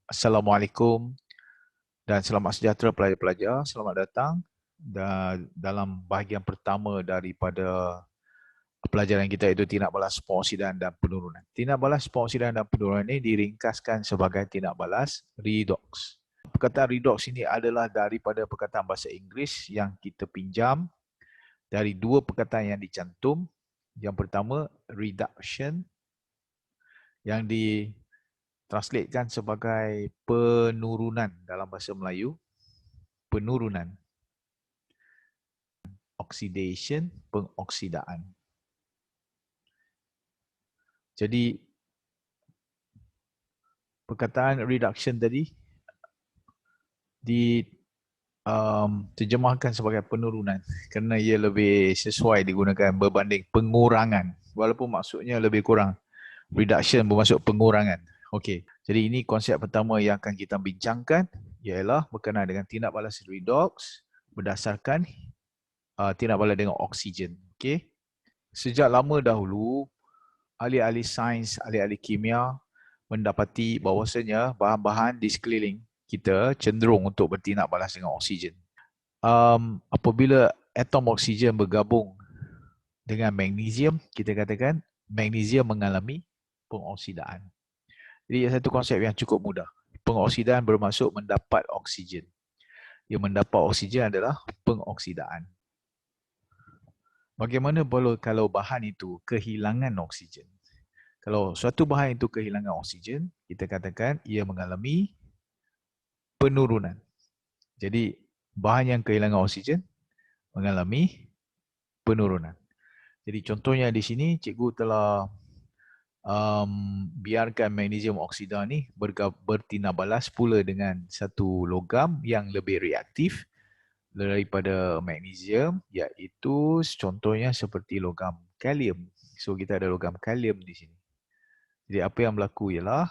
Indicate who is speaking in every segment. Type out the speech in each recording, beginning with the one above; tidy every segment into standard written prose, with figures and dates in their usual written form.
Speaker 1: Assalamualaikum dan selamat sejahtera pelajar-pelajar. Selamat datang dalam bahagian pertama daripada pelajaran kita, iaitu tindak balas pengoksidan dan penurunan. Tindak balas pengoksidan dan penurunan ini diringkaskan sebagai tindak balas redox. Perkataan redox ini adalah daripada perkataan bahasa Inggeris yang kita pinjam dari dua perkataan yang dicantum. Yang pertama, reduction, yang ditranslatekan sebagai penurunan dalam bahasa Melayu. Penurunan. Oxidation, pengoksidaan. Jadi perkataan reduction tadi diterjemahkan sebagai penurunan kerana ia lebih sesuai digunakan berbanding pengurangan, walaupun maksudnya lebih kurang. Reduction bermaksud pengurangan. Okey, jadi ini konsep pertama yang akan kita bincangkan, ialah berkenaan dengan tindak balas redox berdasarkan tindak balas dengan oksigen. Okey. Sejak lama dahulu, ahli-ahli sains, ahli-ahli kimia mendapati bahawasanya bahan-bahan di sekeliling kita cenderung untuk bertindak balas dengan oksigen. Apabila atom oksigen bergabung dengan magnesium, kita katakan magnesium mengalami pengoksidaan. Jadi satu konsep yang cukup mudah. Pengoksidaan bermaksud mendapat oksigen. Yang mendapat oksigen adalah pengoksidaan. Bagaimana kalau bahan itu kehilangan oksigen? Kalau suatu bahan itu kehilangan oksigen, kita katakan ia mengalami penurunan. Jadi bahan yang kehilangan oksigen mengalami penurunan. Jadi contohnya di sini cikgu telah biarkan magnesium oksida ni bertindak balas pula dengan satu logam yang lebih reaktif daripada magnesium, iaitu contohnya seperti logam kalium. So kita ada logam kalium di sini. Jadi apa yang berlaku ialah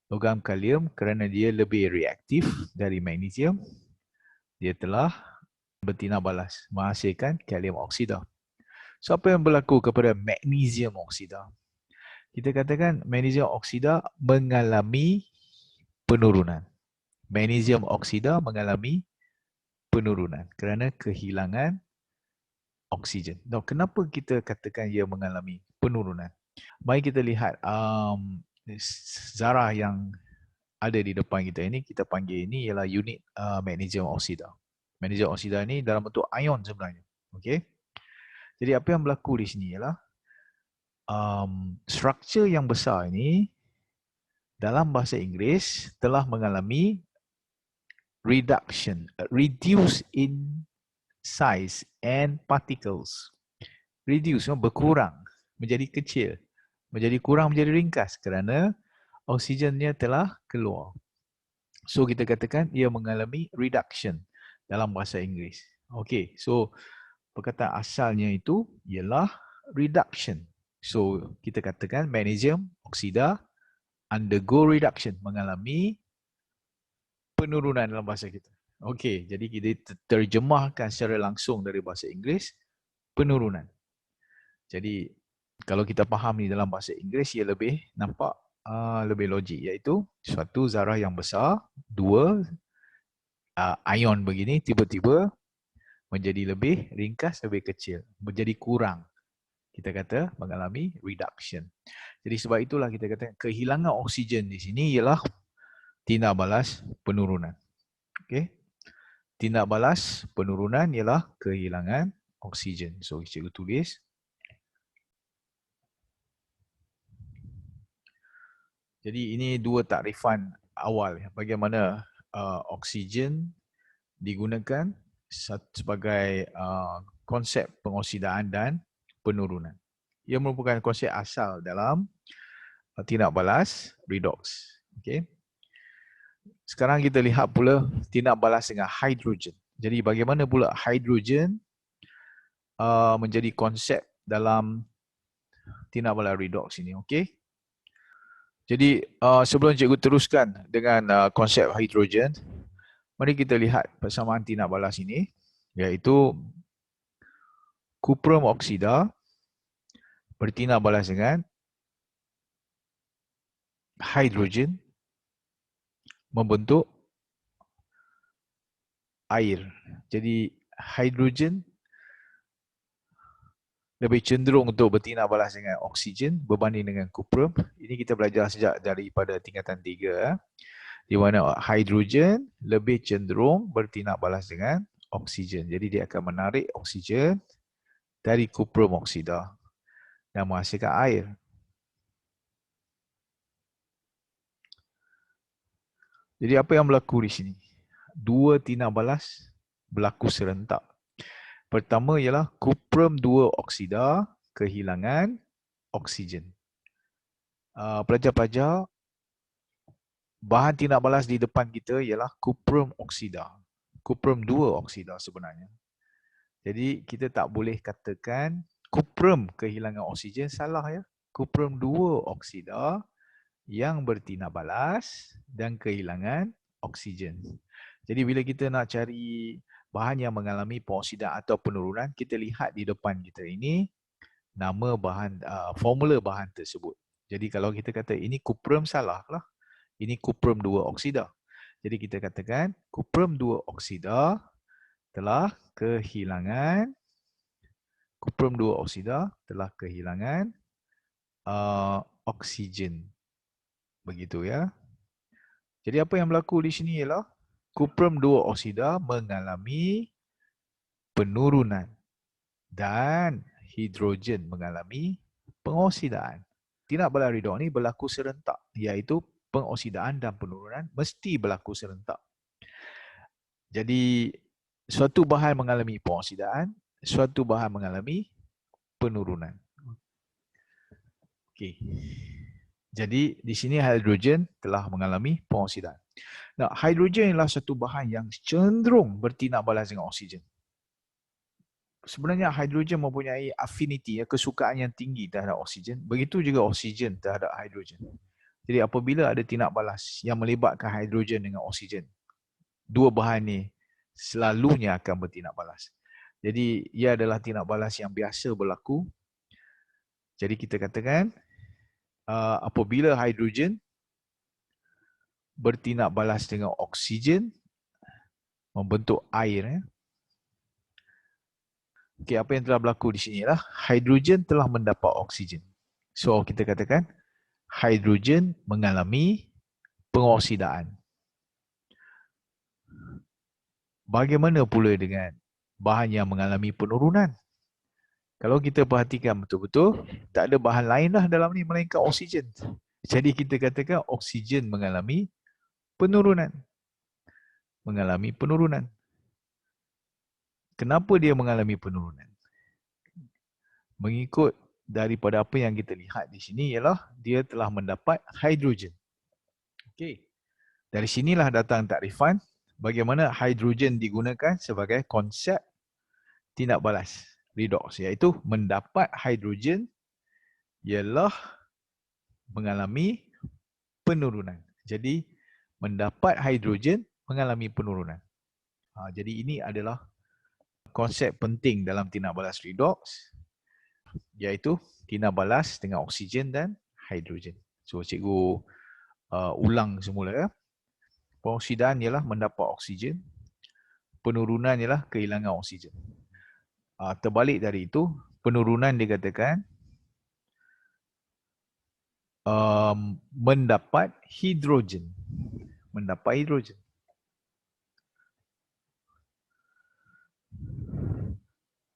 Speaker 1: logam kalium kerana dia lebih reaktif dari magnesium, dia telah bertindak balas menghasilkan kalium oksida. So apa yang berlaku kepada magnesium oksida? Kita katakan magnesium oksida mengalami penurunan. Magnesium oksida mengalami penurunan kerana kehilangan oksigen. Now, kenapa kita katakan ia mengalami penurunan? Mari kita lihat zarah yang ada di depan kita ini, kita panggil ini ialah unit magnesium oksida. Magnesium oksida ini dalam bentuk ion sebenarnya. Okey. Jadi apa yang berlaku di sini ialah struktur yang besar ini dalam bahasa Inggeris telah mengalami reduction, reduce in size and particles. Reduce, berkurang, menjadi kecil, menjadi kurang, menjadi ringkas kerana oksigennya telah keluar. So kita katakan ia mengalami reduction dalam bahasa Inggeris. Okey, so perkataan asalnya itu ialah reduction. So kita katakan magnesium oksida undergo reduction, mengalami penurunan dalam bahasa kita. Okey, jadi kita terjemahkan secara langsung dari bahasa Inggeris penurunan. Jadi kalau kita faham ni dalam bahasa Inggeris, ia lebih nampak lebih logik, iaitu suatu zarah yang besar, dua ion begini, tiba-tiba menjadi lebih ringkas, lebih kecil, menjadi kurang. Kita kata mengalami reduction. Jadi sebab itulah kita kata kehilangan oksigen di sini ialah tindak balas penurunan. Okey. Tindak balas penurunan ialah kehilangan oksigen. So cikgu tulis. Jadi ini dua takrifan awal bagaimana oksigen digunakan sebagai konsep pengoksidaan dan penurunan. Ia merupakan konsep asal dalam tindak balas redox. Okey. Sekarang kita lihat pula tindak balas dengan hidrogen. Jadi bagaimana pula hidrogen menjadi konsep dalam tindak balas redox ini, okey? Jadi sebelum cikgu teruskan dengan konsep hidrogen, mari kita lihat persamaan tindak balas ini, iaitu kuprum oksida bertindak balas dengan hidrogen membentuk air. Jadi hidrogen lebih cenderung untuk bertindak balas dengan oksigen berbanding dengan kuprum. Ini kita belajar sejak daripada tingkatan 3, di mana hidrogen lebih cenderung bertindak balas dengan oksigen. Jadi dia akan menarik oksigen dari kuprum oksida dan menghasilkan air. Jadi apa yang berlaku di sini? Dua tindak balas berlaku serentak. Pertama ialah kuprum 2 oksida kehilangan oksigen. Pelajar-pelajar, bahan tindak balas di depan kita ialah kuprum oksida. Kuprum 2 oksida sebenarnya. Jadi kita tak boleh katakan kuprum kehilangan oksigen, salah ya. Kuprum 2 oksida yang bertindak balas dan kehilangan oksigen. Jadi bila kita nak cari bahan yang mengalami pengoksidaan atau penurunan, kita lihat di depan kita ini nama bahan, formula bahan tersebut. Jadi kalau kita kata ini kuprum, salah lah. Ini kuprum 2 oksida. Jadi kita katakan kuprum 2 oksida telah kehilangan oksigen. Begitu ya. Jadi apa yang berlaku di sini ialah kuprum 2 oksida mengalami penurunan dan hidrogen mengalami pengoksidaan. Tindak balas redoks ni berlaku serentak, iaitu pengoksidaan dan penurunan mesti berlaku serentak. Jadi suatu bahan mengalami pengoksidaan, suatu bahan mengalami penurunan. Okey. Jadi di sini hidrogen telah mengalami pengoksidaan. Nah, hidrogen ialah satu bahan yang cenderung bertindak balas dengan oksigen. Sebenarnya hidrogen mempunyai affinity, kesukaan yang tinggi terhadap oksigen. Begitu juga oksigen terhadap hidrogen. Jadi apabila ada tindak balas yang melibatkan hidrogen dengan oksigen, dua bahan ni selalunya akan bertindak balas. Jadi ia adalah tindak balas yang biasa berlaku. Jadi kita katakan apabila hidrogen bertindak balas dengan oksigen membentuk air. Okey, apa yang telah berlaku di sini ialah hidrogen telah mendapat oksigen. So kita katakan hidrogen mengalami pengoksidaan. Bagaimana pula dengan bahan yang mengalami penurunan? Kalau kita perhatikan betul-betul, tak ada bahan lain lah dalam ni melainkan oksigen. Jadi kita katakan oksigen mengalami penurunan. Mengalami penurunan. Kenapa dia mengalami penurunan? Mengikut daripada apa yang kita lihat di sini ialah dia telah mendapat hidrogen. Okey. Dari sinilah datang takrifan bagaimana hidrogen digunakan sebagai konsep tindak balas redoks, iaitu mendapat hidrogen ialah mengalami penurunan. Jadi mendapat hidrogen mengalami penurunan. Jadi ini adalah konsep penting dalam tindak balas redoks, iaitu tindak balas dengan oksigen dan hidrogen. So cikgu ulang semula ya. Pengoksidaan ialah mendapat oksigen, penurunan ialah kehilangan oksigen. Terbalik dari itu, penurunan dikatakan mendapat hidrogen. Mendapat hidrogen.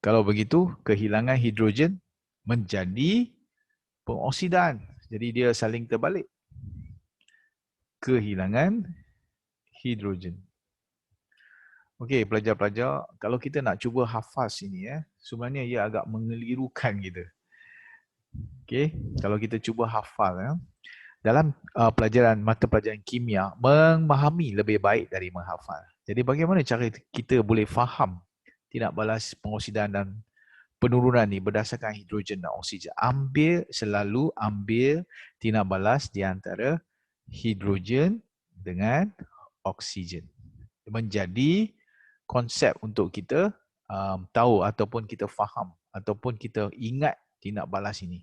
Speaker 1: Kalau begitu, kehilangan hidrogen menjadi pengoksidaan. Jadi dia saling terbalik. Kehilangan hidrogen. Okey, pelajar-pelajar, kalau kita nak cuba hafaz sini sebenarnya ia agak mengelirukan kita. Okey, kalau kita cuba hafal dalam pelajaran mata pelajaran kimia, memahami lebih baik dari menghafal. Jadi bagaimana cara kita boleh faham tindak balas pengoksidaan dan penurunan ni berdasarkan hidrogen dan oksigen? Selalu ambil tindak balas di antara hidrogen dengan oksigen. Menjadi konsep untuk kita tahu ataupun kita faham ataupun kita ingat tindak balas ini.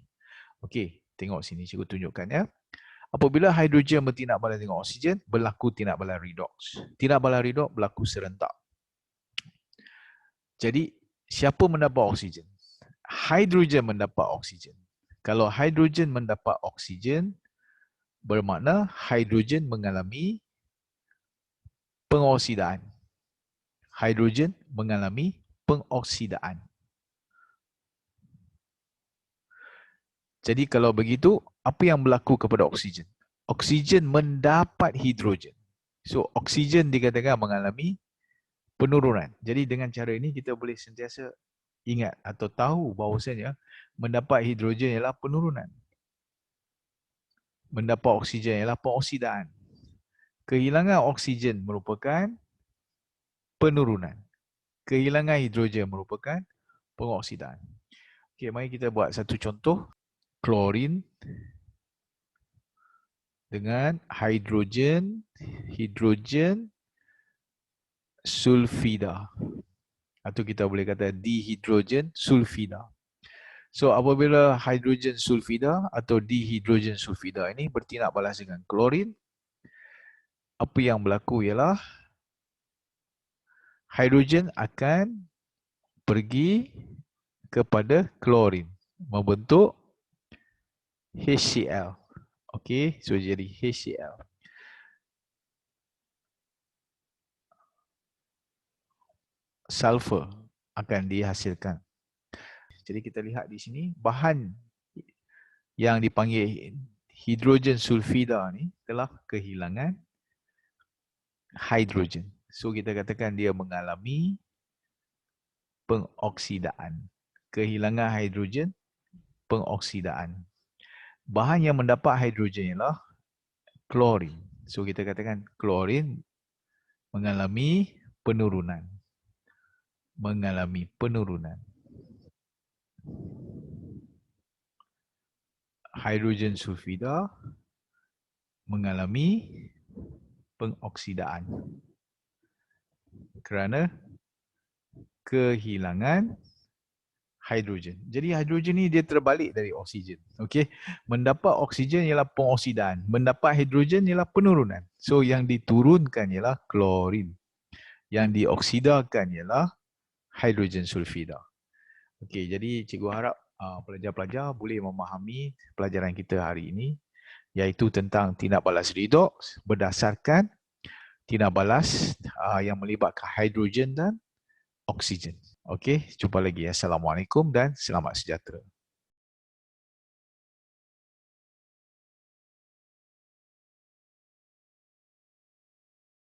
Speaker 1: Okey, tengok sini cikgu tunjukkan ya. Apabila hidrogen bertindak balas dengan oksigen, berlaku tindak balas redox. Tindak balas redox berlaku serentak. Jadi, siapa mendapat oksigen? Hidrogen mendapat oksigen. Kalau hidrogen mendapat oksigen, bermakna hidrogen mengalami pengoksidaan. Hidrogen mengalami pengoksidaan. Jadi kalau begitu, apa yang berlaku kepada oksigen? Oksigen mendapat hidrogen. So, oksigen dikatakan mengalami penurunan. Jadi dengan cara ini kita boleh sentiasa ingat atau tahu bahawasanya mendapat hidrogen ialah penurunan. Mendapat oksigen ialah pengoksidaan. Kehilangan oksigen merupakan penurunan. Kehilangan hidrogen merupakan pengoksidaan. Okey, mari kita buat satu contoh. Klorin dengan hidrogen sulfida. Atau kita boleh kata dihidrogen sulfida. So apabila hidrogen sulfida atau dihidrogen sulfida ini bertindak balas dengan klorin, apa yang berlaku ialah hidrogen akan pergi kepada klorin membentuk HCl. Okey, so jadi HCl. Sulfur akan dihasilkan. Jadi kita lihat di sini bahan yang dipanggil hidrogen sulfida ni telah kehilangan hidrogen. So kita katakan dia mengalami pengoksidaan. Kehilangan hidrogen, pengoksidaan. Bahan yang mendapat hidrogen ialah klorin. So kita katakan klorin mengalami penurunan. Mengalami penurunan. Hidrogen sulfida mengalami pengoksidaan kerana kehilangan hidrogen. Jadi hidrogen ni dia terbalik dari oksigen. Okey, mendapat oksigen ialah pengoksidaan, mendapat hidrogen ialah penurunan. So yang diturunkan ialah klorin. Yang dioksidakan ialah hidrogen sulfida. Okey, jadi cikgu harap pelajar-pelajar boleh memahami pelajaran kita hari ini, iaitu tentang tindak balas redox berdasarkan tindak balas yang melibatkan hidrogen dan oksigen. Okey, jumpa lagi. Assalamualaikum dan selamat sejahtera.